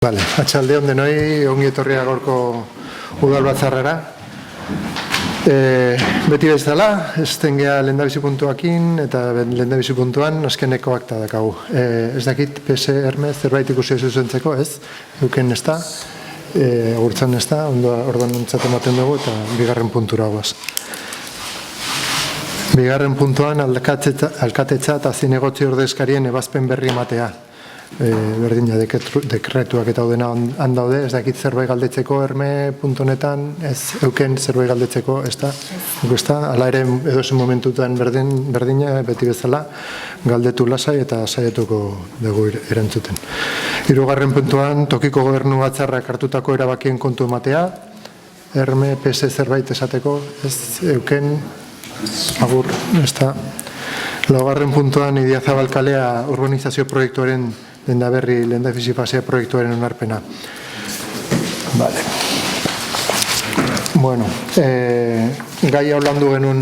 Vale, atxaldeon denoi, ongi etorria gaurko udalbatzarrera. Beti bezala, ezten geha lehendabizi puntuakin, eta lehendabizi puntuan azkeneko akta dakagu. Ez dakit, PS Herme, zerbait ikusi zuzentzeko, ez? Euken ez da, agurtzen ez da, orduan entzat ematen dugu, eta bigarren puntura guaz. Bigarren puntuan, alkatetza eta zinegotzi ordezkarien ebazpen berri ematea. Berdina dekretuak eta daudena handaude, ez dakit zerbait galdetzeko Herme puntonetan, ez euken zerbait galdetzeko, ez da, ala ere edozen momentutan berdina, beti bezala, galdetu lasai eta saietuko dugu erantzuten. Hirugarren puntuan, tokiko gobernu batzarrak hartutako erabakien kontu ematea, Herme, PS zerbait esateko, ez euken, agur, ez da. Laugarren puntuan, Idiazabal kalea urbanizazio proiektuaren Lendaberri, lehendabizi fasea proiektuaren onarpena. Vale. Bueno, gai hau landu genuen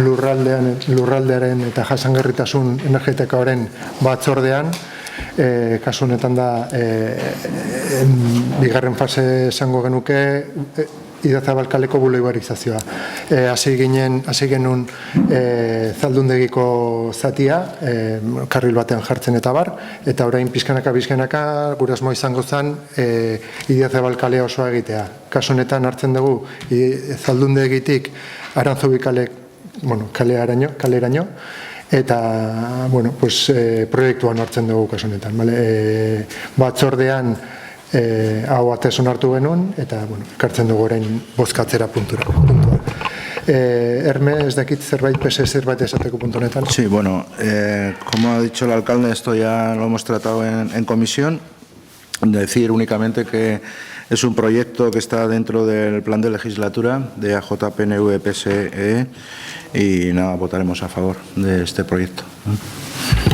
lurraldearen eta jasangarritasun energetikoaren batzordean, kasu honetan da bigarren fase esango genuke Idiazabal kaleko bulebarizazioa. Hasi genuen zaldundegiko zatia, karril batean jartzen eta bar, eta orain pizkanaka, gure asmoa izango zen Idiazabal kalea osoa egitea. Kasu honetan hartzen dugu zaldundegitik Aranzubi kaleraino, eta proiektuan hartzen dugu kasu honetan. Batzordean hau batez onartu genuen, eta ekartzen dugu orain bozkatzera puntua. Herme, ez dakit zerbait, PS zerbait esateko puntu honetan. Sí, bueno, como ha dicho el alcalde, esto ya lo hemos tratado en comisión. Decir únicamente que es un proyecto que está dentro del plan de legislatura de AJPNV-PSE y nada, votaremos a favor de este proyecto.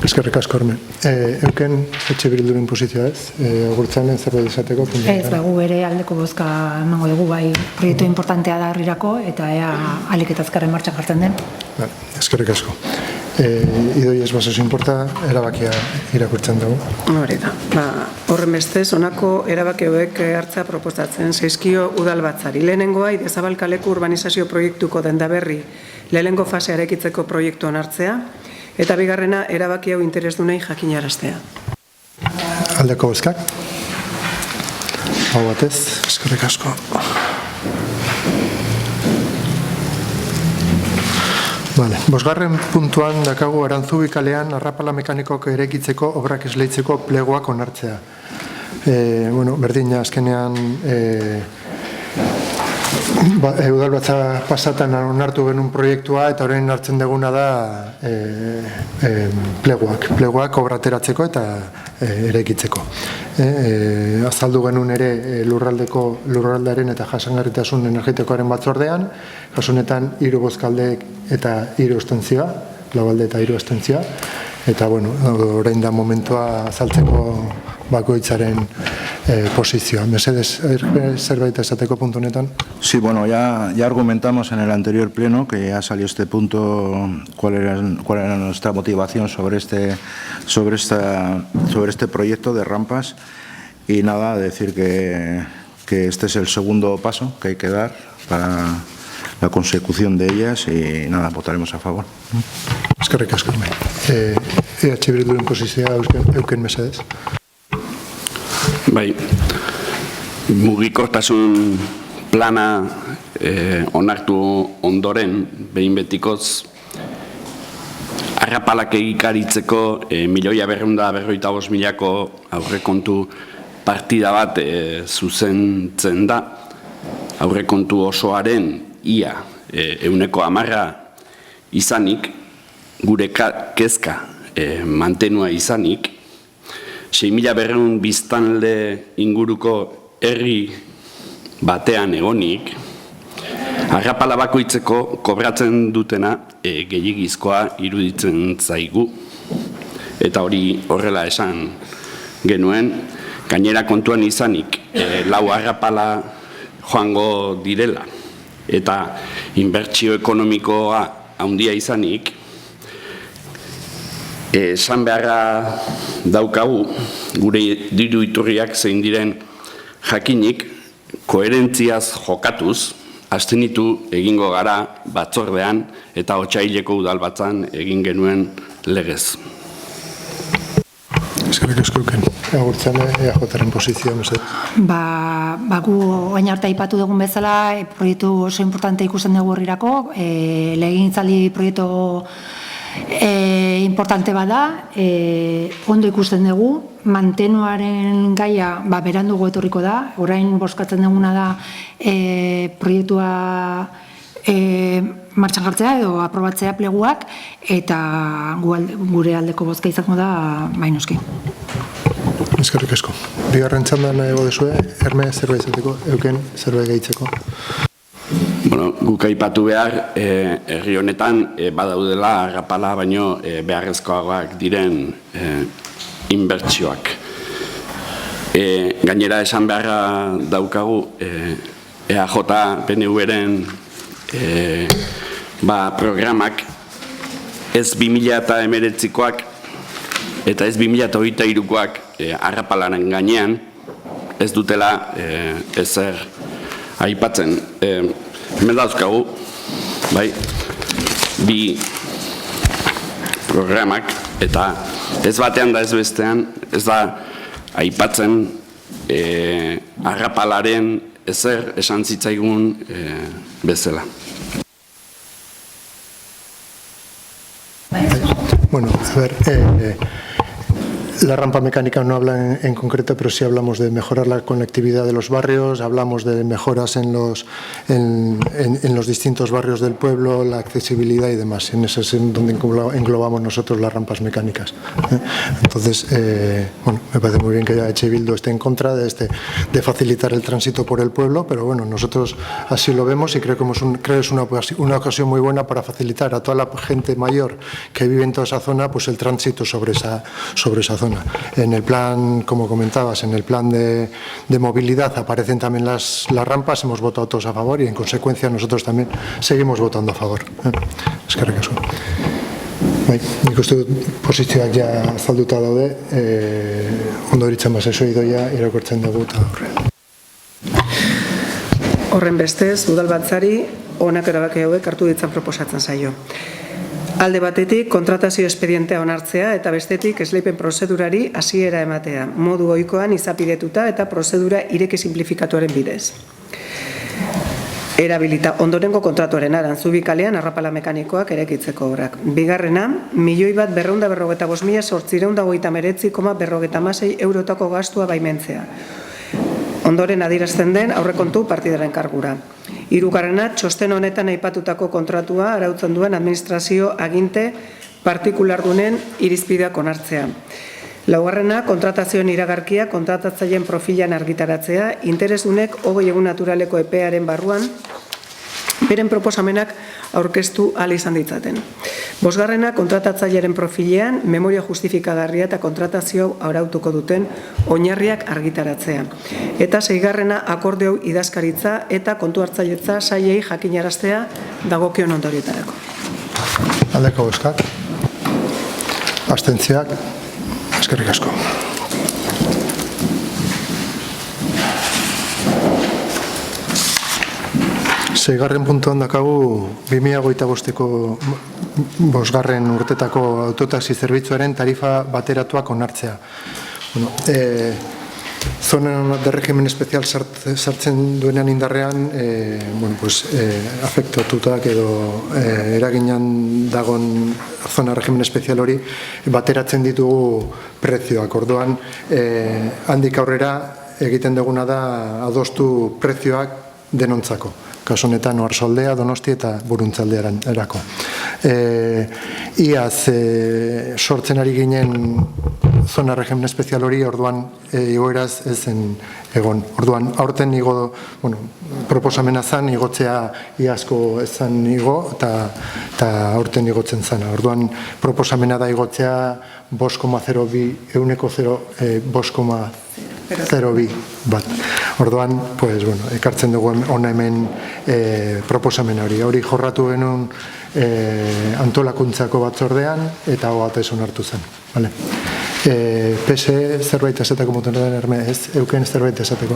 Eskerrik asko, Herme. Euken etxe bilduren posizioa ez? Agurtzanen zerbait esateko? Ez, gu ere aldeko bozka emango dugu, bai proiektu importantea da herrirako, eta ea alik eta azkarren martxan jartzen den. Eskerrik asko. Idoi ez basoz inporta, erabakia irakurtzen dugu. Hori da. Horren bestez, honako erabaki hauek hartzea proposatzen zaizkio udalbatzari. Lehenengoa, Idiazabal kaleko urbanizazio proiektuko Dendaberri lehenengo fasea eraikitzeko proiektu onartzea, eta bigarrena, erabaki hau interesdunei jakinaraztea. Aldeko bozkak. Hau batez, eskerrik asko. Bosgarren puntuan dakagu Aranzubi kalean arrapala mekanikok eraikitzeko obrak esleitzeko pleguak onartzea. Berdina azkenean udalbatza pasatan onartu genuen proiektua eta orain hartzen duguna da pleguak obrateratzeko eta eraikitzeko. Azaldu genuen ere lurraldearen eta jasangarritasun energetikoaren batzordean, kasunetan 3 bozkaldeek eta 3 abstentzioa, 4 alde eta 3 abstentzioa, eta orain da momentua azaltzeko bakoitzaren posizioa. Mesedez, zerbait esateko puntu honetan? Sí, bueno, ya argumentamos en el anterior pleno que ya salió este punto, cuál era nuestra motivación sobre este proyecto de rampas y nada, decir que este es el segundo paso que hay que dar para la consecución de ellas y nada, votaremos a favor. Eskerrik asko. EH Bilduren posizioa euken mesedez. Bai, mugikortasun plana onartu ondoren, behin betikoz, arrapalak egikaritzeko 1.255.000ko aurrekontu partida bat zuzentzen da. Aurrekontu osoaren ia 10% izanik, gure kezka mantenua izanik, 6.200 biztanle inguruko herri batean egonik, arrapala bakoitzeko kobratzen dutena gehiagizkoa iruditzen zaigu. Eta hori horrela esan genuen, gainera kontuan izanik 4 arrapala joango direla eta inbertsio ekonomikoa handia izanik, esan beharra daukagu, gure diru iturriak zein diren jakinik, koherentziaz jokatuz, abstenitu egingo gara batzordean eta otsaileko udalbatzan egin genuen legez. Eskerrik asko Euken. Agurtzen EAJaren posizioa, mesedez. Gu oain arte aipatu dugun bezala, proiektu oso importante ikusten dugu herrirako, legegintzaldi proiektu importante bada, ondo ikusten dugu, mantenuaren gaia berandugo etorriko da, orain bozkatzen duguna da proiektua martxan jartzea edo aprobatzea pleguak, eta gure aldeko bozka izango da noski. Eskerrik asko. Bigarren txandan nago duzue, Herme zerbait izateko, Euken zerbait gehitzeko. Guk aipatu behar, herri honetan badaudela arrapala baino beharrezkoagoak diren inbertsioak. Gainera esan beharra daukagu EAJ PNV-ren programak ez 2019koak eta ez 2023koak arrapalaren gainean ez dutela ezer aipatzen. Hemen dauzkagu, bi programak, eta ez batean da ez bestean, ez da aipatzen arrapalaren ezer esan zitzaigun bezala. Bueno, a ver, la rampa mecánica no habla en concreto, pero sí hablamos de mejorar la conectividad de los barrios, hablamos de mejoras en los distintos barrios del pueblo, la accesibilidad y demás. En eso es en donde englobamos nosotros las rampas mecánicas. Entonces, bueno, me parece muy bien que EH Bildu esté en contra de facilitar el tránsito por el pueblo, pero bueno, nosotros así lo vemos y creo que es una ocasión muy buena para facilitar a toda la gente mayor que vive en toda esa zona, pues el tránsito sobre esa zona. En el plan, como comentabas, en el plan de movilidad aparecen también las rampas, hemos votado todos a favor y en consecuencia nosotros también seguimos votando a favor. Eskerrik asko. Nik uste dut posizioak ja azalduta daude, ondo horitzen bazezo idoia irakortzen dugu eta horre. Horren bestez, udalbatzari honak erabaki hauek hartu ditzan proposatzen zaio. Alde batetik, kontratazio espedientea onartzea eta bestetik esleipen prozedurari hasiera ematea, modu ohikoan izapidetuta eta prozedura ireki simplifikatuaren bidez. Erabilita ondorengo kontratuaren Arantzubi kalean arrapala mekanikoak eraikitzeko obrak. Bigarrena, 1.455.859,56 eurotako gastua baimentzea. Ondoren adierazten den aurrekontu partidaren kargura. Hirugarrena, txosten honetan aipatutako kontratua arautzen duen administrazio aginte partikulardunen irizpideak onartzea. Laugarrena, kontratazioen iragarkia kontratatzaileen profilan argitaratzea, interesdunek 20 egun naturaleko epearen barruan beren proposamenak aurkeztu ahal izan ditzaten. Bosgarrena, kontratatzailearen profilean memoria justifikagarria eta kontratazio arautuko duten oinarriak argitaratzea. Eta seigarrena, akordeo idazkaritza eta kontu hartzailetza sailei jakinaraztea dagokion ondorietarako. Aldeko bozkak, abstentzioak, eskerrik asko. Seigarren puntuan dakagu 2025ko bosgarren urtetako autotaxi zerbitzuaren tarifa bateratuak onartzea. Bueno, zona de régimen especial sartzen duenean indarrean, bueno, pues, afektatutak edo eraginan dagon zona régimen especial hori bateratzen ditugu prezioak. Orduan, handik aurrera egiten duguna da adostu prezioak denontzako. Kasu honetan Oarsoaldea, Donosti eta Buruntzaldean erako. Iaz sortzen ari ginen zona regimen espezial hori, orduan igoeraz ez zen egon. Orduan aurten igo, bueno, proposamena zen igotzea iazko ez zen igo eta aurten igotzen zena. Orduan proposamena da igotzea 5,02 5,0 02 bat. Orduan, pues, bueno, ekartzen dugu hona hemen proposamen hori. Hori jorratu genuen antolakuntzako batzordean eta hau batez onartu zen. Vale. PSE zerbait esateko motonetan Erme, ez, euken zerbait esateko,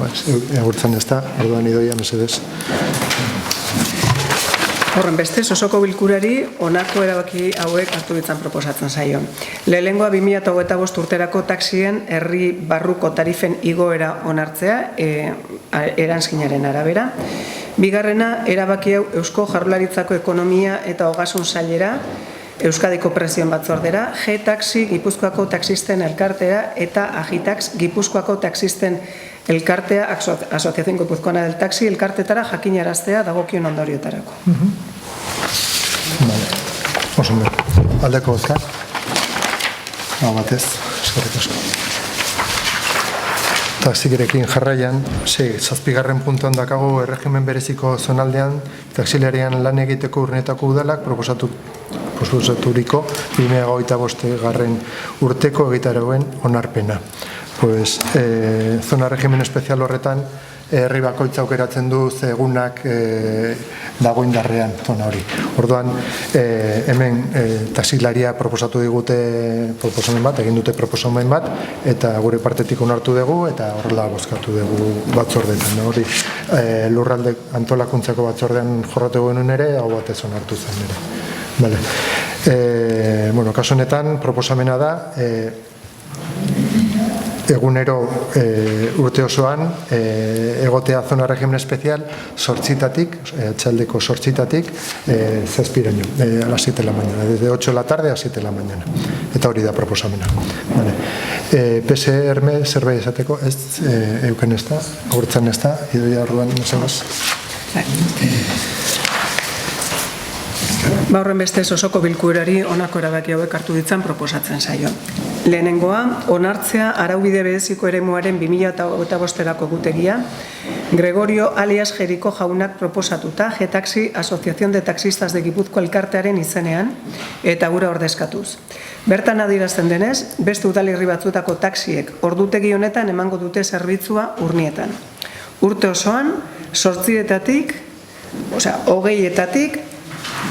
egurtzen ez da, orduan idoia mesedez. Horren bestez, osoko bilkurari honako erabaki hauek hartu ditzan proposatzen zaio. Lehenengoa 2025 urterako taxien herri barruko tarifen igoera onartzea, eranskinaren arabera. Bigarrena, erabaki hau Eusko Jaurlaritzako Ekonomia eta Ogasun Sailera, Euskadiko Prezioen Batzordera, G-Taxi Gipuzkoako Taxisten Elkartea eta Agitax Gipuzkoako Taxisten Elkartea, Asociación Guipuzcoana del Taxi, elkartetara jakinaraztea dagokion ondoriotarako. Oso ondo. Aldeko bozka? Hau batez, eskerrik asko. Taxigerekin jarraian, 7. puntuan dakago erregimen bereziko zonaldean taxilarian lan egiteko urnetako udalak proposaturiko 2025 urteko egitarauen onarpena. Pues, zona regimen espezial horretan herri bakoitza aukeratzen du egunak dago indarrean zona hori. Orduan, hemen taxilaria proposatu digute proposamen bat, egin dute proposamen bat, eta gure partetik onartu dugu, eta horrela bozkatu dugu batzordetan. Hori, lurralde antolakuntzako batzordean jorratu genuen ere, hau batez onartu zen ere. Vale. Bueno, kasu honetan, proposamena da, egunero urte osoan egotea zona regimen espezial 8-tatik, txaldeko 8-tatik, 7:00, a las 7 de la mañana, desde 8 de la tarde a 7 de la mañana. Eta hori da proposamena. Vale. PSE Erme zerbait esateko, ez euken ez da, agurtzen ez da, idoia orduan, nesagaz. Horren bestez osoko bilkurari honako erabaki hauek hartu ditzan proposatzen zaio. Lehenengoa, onartzea araubide bereziko eremuaren 2025erako egutegia, Gregorio alias Jeriko jaunak proposatuta, G-Taxi Asociación de Taxistas de Gipuzkoa elkartearen izenean, eta gura ordezkatuz. Bertan adierazten denez, beste udalerri batzutako taxiek ordutegi honetan emango dute zerbitzua urnietan. Urte osoan, 8-etatik, 20-etatik,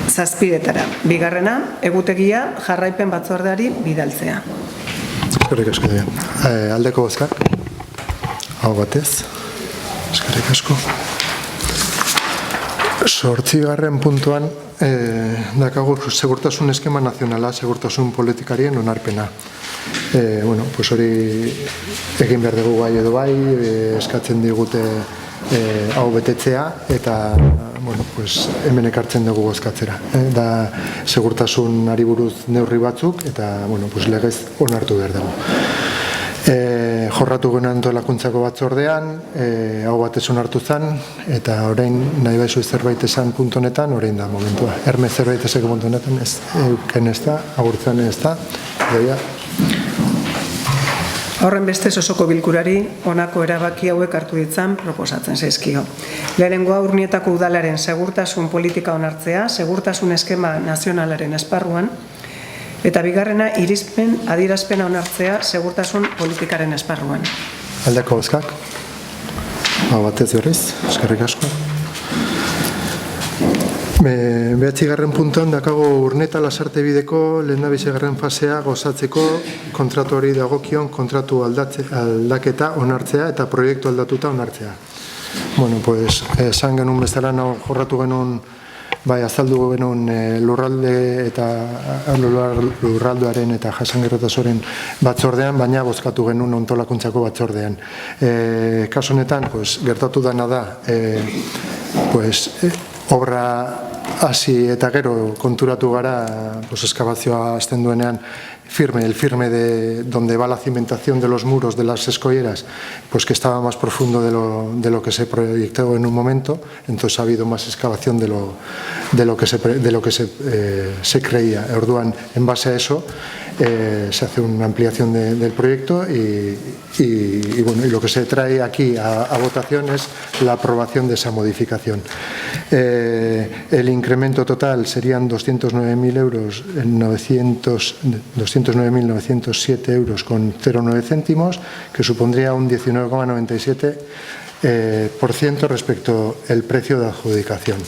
7-etara. Bigarrena, egutegia jarraipen batzordeari bidaltzea. Eskerrik asko dira. Aldeko bozkak? Hau batez. Eskerrik asko. 8. puntuan dakagu segurtasun eskema nazionala, segurtasun politikarien onarpena. Bueno, pues hori egin behar dugu bai edo bai, eskatzen digute hau betetzea eta bueno, pues hemen ekartzen dugu bozkatzera. Da segurtasunari buruz neurri batzuk eta bueno, pues legez onartu behar dugu. Jorratu genuen antolakuntzako batzordean, hau batez onartu zen eta orain nahi baizu zerbait esan puntu honetan, orain da momentua. Erme zerbait eseko puntu honetan, ez euken ez da, agurtzen ez da, doia. Horren bestez osoko bilkurari honako erabaki hauek hartu ditzan proposatzen zaizkio. Lehenengoa urnietako udalaren segurtasun politika onartzea, segurtasun eskema nazionalaren esparruan, eta bigarrena irizpen adierazpena onartzea segurtasun politikaren esparruan. Aldeko bozkak? Hau batez berriz, eskerrik asko. 9. puntuan dakago Urneta Lasarte bideko lehendabizigarren fasea gozatzeko kontratu hori dagokion kontratu aldaketa onartzea eta proiektu aldatuta onartzea. Bueno, pues, esan genuen bezala jorratu genuen, bai, azaldu genuen lurralduaren eta jasangarritasunaren batzordean, baina bozkatu genuen antolakuntzako batzordean. Kasu honetan, pues, gertatu dena da, pues, obra hasi eta gero konturatu gara, pues, eskabazioa hasten duenean, el firme de donde va la cimentación de los muros de las escolleras, pues que estaba más profundo de lo que se proyectó en un momento, entonces ha habido más excavación de lo que se creía. Orduan, en base a eso, se hace una ampliación del proyecto y lo que se trae aquí a votación es la aprobación de esa modificación. El incremento total serían 209.000 euros, 209.907 euros con 0,9 céntimos, que supondría un 19,97% respecto al precio de adjudicación.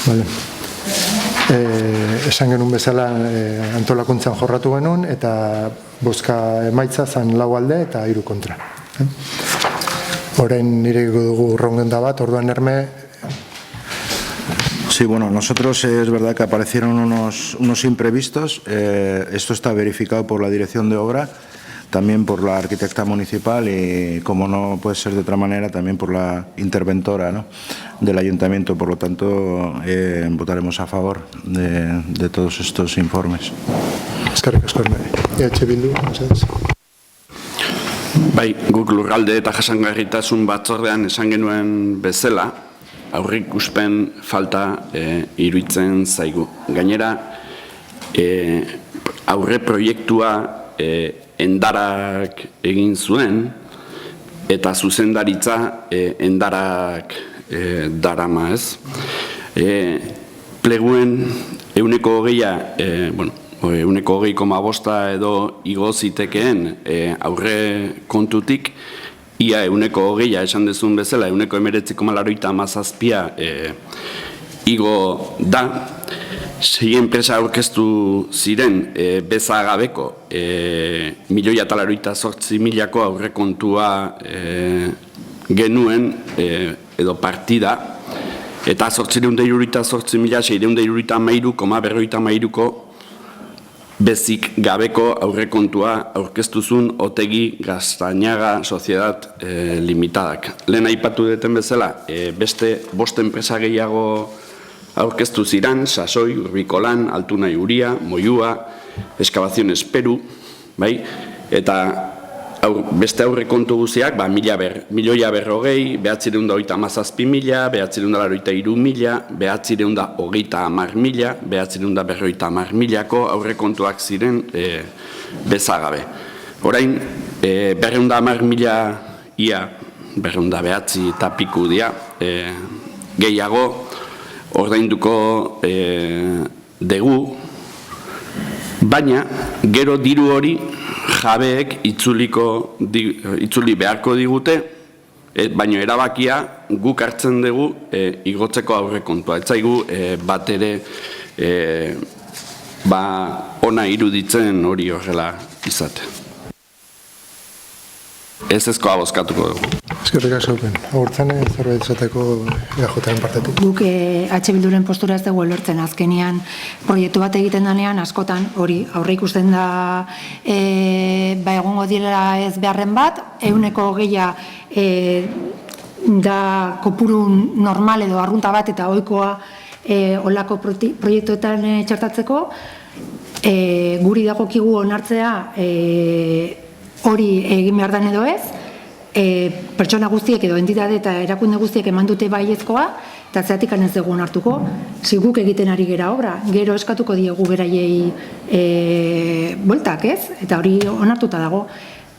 Vale. Esan genuen bezala antolakuntzan jorratu genuen eta bozka emaitza zan 4 alde eta 3 kontra. Orain irekiko dugu ronda bat, orduan Herme. Sí, bueno, nosotros es verdad que aparecieron unos imprevistos. Esto está verificado por la dirección de obra, también por la arquitecta municipal y, como no puede ser de otra manera, también por la interventora, ¿no?, del ayuntamiento. Por lo tanto, votaremos a favor de todos estos informes. Eskerrik asko, Herme. Bildu, mesedez. Bai, guk lurralde eta jasangarritasun batzordean esan genuen bezala, aurreikuspen falta iruditzen zaigu. Gainera, aurre proiektua Endarak egin zuen, eta zuzendaritza Endarak darama, ez. Pleguen 20,5 edo igo zitekeen aurre kontutik, ia 20,0 esan dezun bezala, 19,87 igo da. 6 enpresa aurkeztu ziren bezagabeko 1,088,000ko aurrekontua genuen edo partida, eta 868,653,53ko bezik gabeko aurrekontua aurkeztuzun Otegi Gaztañaga Sociedad Limitadak. Lehen aipatu duten bezala, beste 5 enpresa gehiago aurkeztu ziren, Sasoi, Urbikolan, Altunai Uria, Moyua, Excavaciones Peru, bai? Eta beste aurrekontu guziak, 1,040,000, 937,000, 983,000, 930,000, 950,000ko aurrekontuak ziren bezagabe. Orain, 210,000 ia, 209 eta piku dia, gehiago ordainduko dugu, baina gero diru hori jabeek itzuli beharko digute, baina erabakia guk hartzen dugu igotzeko aurrekontua. Ez zaigu bat ere ona iruditzen hori horrela izate. Ezezkoa bozkatuko dugu. Eskerrik asko, agurtzane, zerbait esateko EAJaren partetik. Guk Bilduren postura ez dugu lortzen, azkenian proiektu bat egiten danean askotan hori aurre ikusten da egongo direla ez beharren bat, 20,000 da kopuru normal edo arrunta bat eta ohikoa olako proiektuetan txertatzeko, guri dagokigu onartzea hori egin behar den edo ez, pertsona guztiek edo entitate eta erakunde guztiek eman dute baiezkoa, eta zeatik ez dugu onartuko, guk egiten ari gera obra, gero eskatuko diegu beraiei bueltak, ez? Eta hori onartuta dago.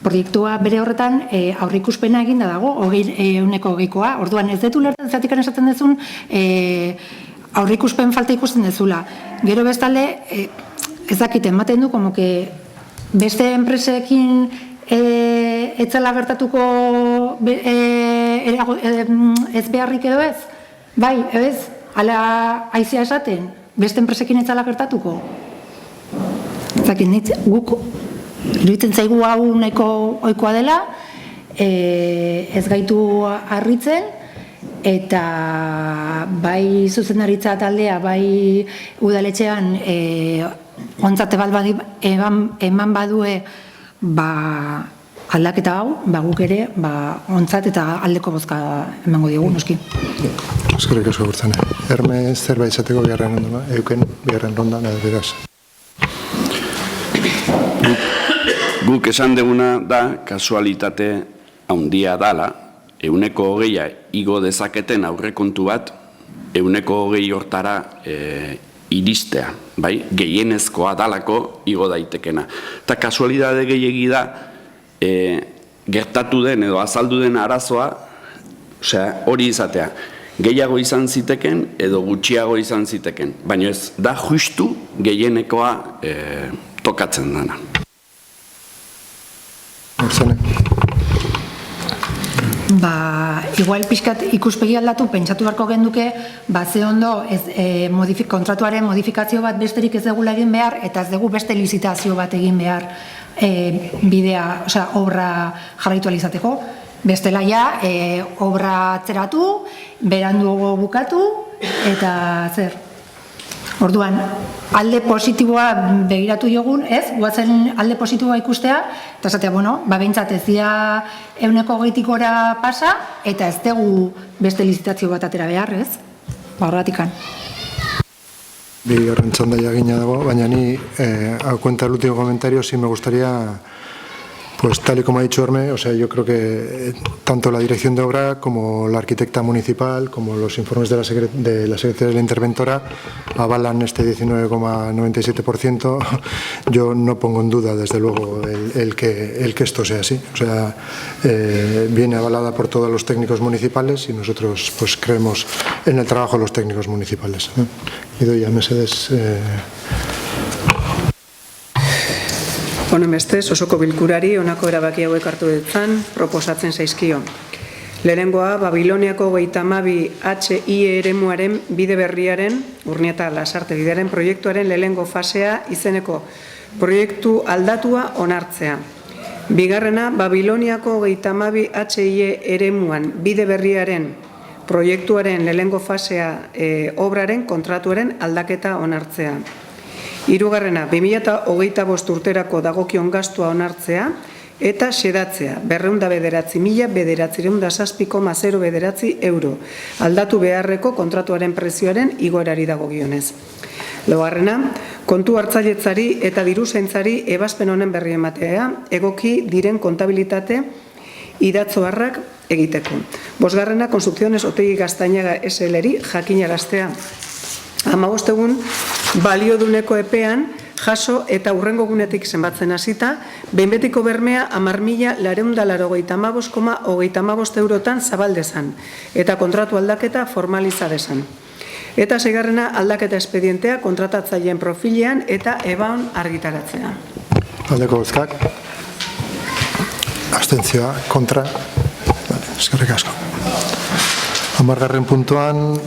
Proiektua bere horretan aurreikuspena eginda dago, 20,000koa, orduan ez detu lertzen zeatik esaten dezun aurreikuspen falta ikusten dezula. Gero bestalde, ez dakit, ematen du, como que beste enpresekin etzela gertatuko ez beharrik edo ez? Bai, ez? Hala aizia esaten? Beste enpresekin etzela gertatuko? Zakit, guk iruditzen zaigu hau nahiko ohikoa dela, ez gaitu harritzen, eta bai zuzendaritza taldea, bai udaletxean ontzate bat eman badue aldaketa hau, guk ere ontzat eta aldeko bozka emango diogu, noski. Eskerrik asko, agurtzane. Herme zerbait izateko bigarren ronda, euken bigarren ronda, beraz. Guk esan deguna da, kasualitate handia dala, 20,000 igo dezaketen aurrekontu bat, 20,000 hortara iristea, bai, gehienezkoa dalako igo daitekena. Eta kasualidade gehiegi da, gertatu den edo azaldu den arazoa, hori izatea, gehiago izan ziteken edo gutxiago izan ziteken, baina ez da justu gehienekoa tokatzen dana. Igual pixkat ikuspegi aldatu, pentsatu beharko genduke, ze ondo kontratuaren modifikazio bat besterik ez degula egin behar, eta ez dugu beste lizitazio bat egin behar bidea, obra jarraitu alizateko. Bestela ja, obra atzeratu, beranduago bukatu, eta zer. Orduan, alde positiboa begiratu jogun, ez? Guatzen alde positiboa ikustea, eta esatea, behintzat ez dira 120 gora pasa, eta ez dugu beste lizitazio bat atera behar, ez? Horratikan. Bigarren txandaia gina dago, baina ni, a cuenta del último comentario, sí me gustaría, pues tal y como ha dicho Herme, yo creo que tanto la dirección de obra como la arquitecta municipal, como los informes de la Secretaría de la Interventora avalan este 19,97%. Yo no pongo en duda, desde luego, el que esto sea así. Viene avalada por todos los técnicos municipales y nosotros pues creemos en el trabajo de los técnicos municipales. Y doy a Mercedes... Honenbestez, osoko bilkurari honako erabaki hauek hartu ditzan proposatzen zaizkio. Lehenengoa, Babiloniako 32 HI eremuaren bide berriaren, Urnieta Lasarte bidearen proiektuaren lehenengo fasea izeneko proiektu aldatua onartzea. Bigarrena, Babiloniako 32 HI eremuan bide berriaren proiektuaren lehenengo fasea obraren kontratuaren aldaketa onartzea. Hirugarrena, 2025 urterako dagokion gastua onartzea eta xedatzea 209.907,09 euro aldatu beharreko kontratuaren prezioaren igoerari dagokionez. Laugarrena, kontu hartzailetzari eta diruzaintzari ebazpen honen berri ematea egoki diren kontabilitate idatzoarrak egiteko. Bosgarrena, Construcciones Otegi Gaztañaga SL-ri jakinaraztea. 15 egun balioduneko epean jaso eta hurrengo gunetik zenbatzen hasita, behin betiko bermea 10.985,35 eurotan zabaldezan, eta kontratu aldaketa formaliza desan. Eta seigarrena, aldaketa espedientea kontratatzaileen profilean eta ebaon argitaratzea. Aldeko bozkak. Abstentzioa, kontra. Eskerrik asko. 10. puntuan,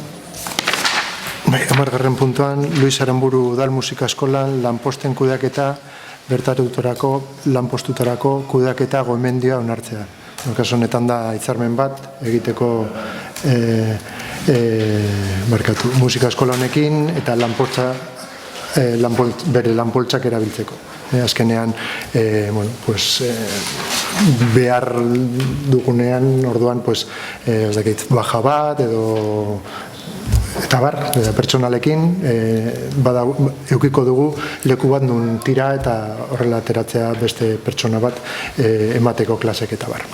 Luis Aramburu Udal Musika Eskolan lanposten kudeaketa bertatutorako lanpostutarako kudeaketa gomendioa onartzea. Kasu honetan da hitzarmen bat egiteko musika eskola honekin eta bere lanpoltsak erabiltzeko. Azkenean behar dugunean orduan baja bat edo eta pertsonalekin eukiko dugu leku bat nun tira eta horrela ateratzea beste pertsona bat emateko klasek eta bar.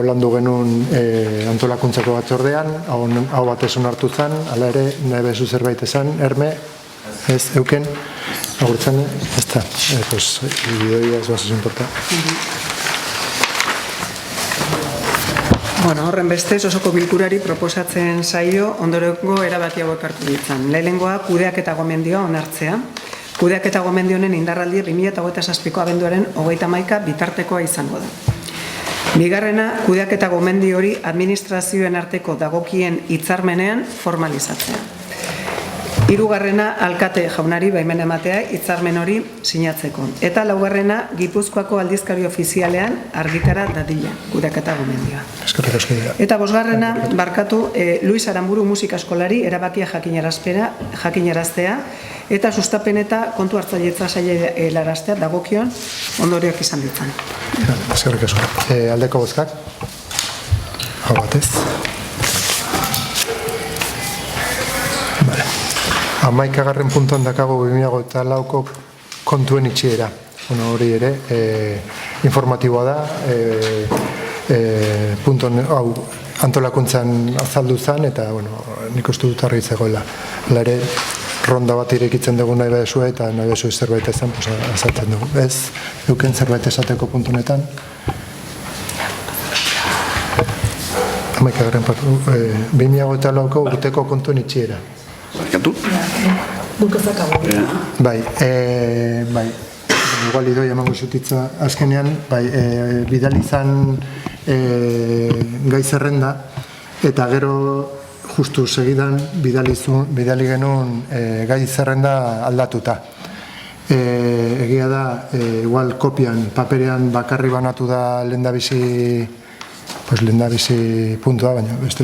Landu genuen antolakuntzako batzordean, hau batez onartu zen, hala ere, nahi bezu zerbait esan, Herme, ez euken, agurtzen, ez da, bideoia ez bazaz importa. Horren bestez, osoko bilkurari proposatzen zaio ondorengo erabaki hauek hartu ditzan. Lehenengoa, kudeaketa gomendioa onartzea. Kudeaketa gomendionen indarraldi 2027ko abenduaren 31 bitartekoa izango da. Bigarrena, kudeaketa gomendio hori administrazioen arteko dagokien hitzarmenean formalizatzea. Hirugarrena, alkate jaunari baimen ematea hitzarmen hori sinatzeko. Eta laugarrena, Gipuzkoako aldizkari ofizialean argitara dadila, kudeaketa gomendioa. Eta bosgarrena, Luis Aramburu Musika Eskolari erabakia jakinaraztea eta sustapen eta kontu hartzailetza sailaraztea dagokion ondorioak izan ditzan. Eskerrik asko. Aldeko bozkak? Hau batez. 11. puntuan dakago 2024ko kontuen itxiera. Hori ere, informatiboa da, hau antolakuntzan azaldu zen, eta nik uste dut argi zegoela. Hala ere, ronda bat irekitzen dugu nahi behar eta nahi behar zerbait ezan, azaltzen dugu. Ez, euken zerbait esateko puntu honetan. 2024ko urteko kontuen itxiera. Barkatu? Bai, igual idoi emango zutitza azkenean, bidali izan gai zerrenda, eta gero justu segidan bidali genuen gai zerrenda aldatuta. Egia da, igual kopian, paperean bakarri banatu da lehendabizi puntua, baina ez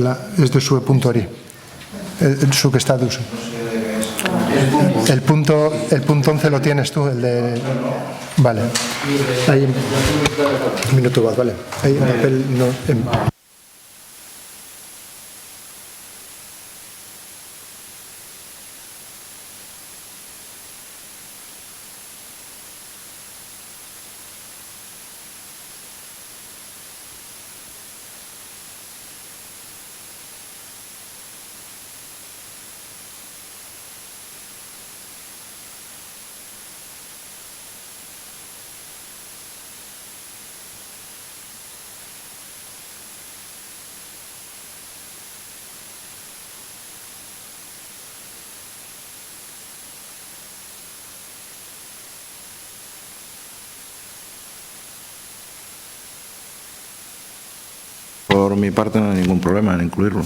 duzue puntu hori. Zuk ez da duzu. El punto 11 lo tienes tú, el de... Vale. Ahí, un minuto más, vale. Ahí, en papel, no... Por mi parte no hay ningún problema en incluirlo.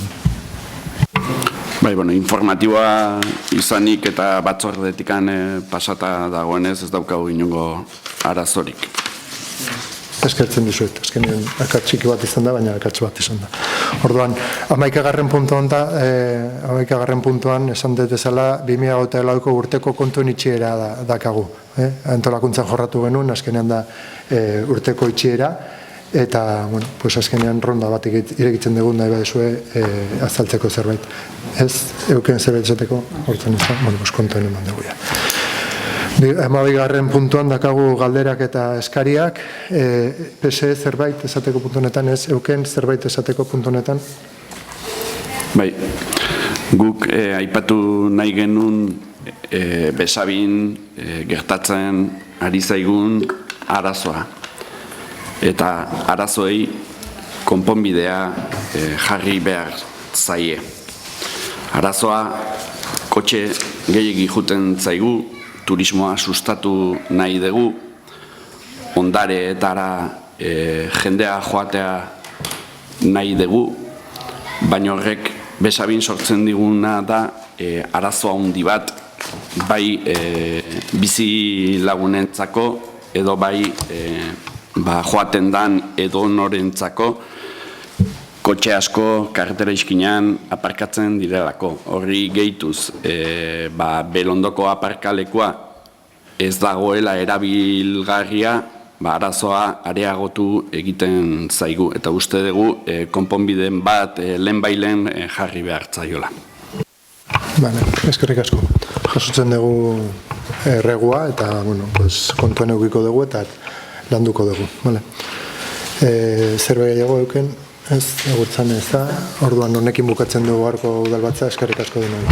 Bai, bueno, informatiboa izanik eta batzordetikan pasata dagoenez ez daukagu inongo arazorik. Eskertzen dizuet, azkenean akats txiki bat izan da, baina akats bat izan da. Orduan, 11. puntuan esan dut ezala 2024ko urteko kontuen itxiera dakagu. Antolakuntzan jorratu genuen, azkenean da urteko itxiera, eta, bueno, pues azkenean ronda bat irekitzen dugu nahi badezue azaltzeko zerbait. Ez, euken zerbait esateko, hortzen izan, bueno, pues kontuen eman dugu ja. 12. puntuan dakagu galderak eta eskariak, PSE zerbait esateko puntu honetan, ez, euken zerbait esateko puntu honetan? Bai, guk aipatu nahi genuen Besabin gertatzen ari zaigun arazoa. Eta arazoei konponbidea jarri behar zaie. Arazoa kotxe gehiegi juten zaigu, turismoa sustatu nahi dugu, ondareetara jendea joatea nahi dugu, baina horrek Besabin sortzen diguna da arazoa handi bat, bai bizi lagunentzako edo bai joaten dan edo norentzako kotxe asko karretera iskinean aparkatzen direlako. Horri gehituz, Belondoko aparkalekua ez dagoela erabilgarria, arazoa areagotu egiten zaigu. Eta uste dugu, konponbideen bat lehenbailen jarri behar zaiola. Eskerrik asko. Jasotzen dugu erregua eta kontuan eukiko dugu eta landuko dugu. Zerbait gehiago euken, ez, agurtzan ez da. Orduan honekin bukatzen dugu gaurko udalbatza, eskerrik asko denoi.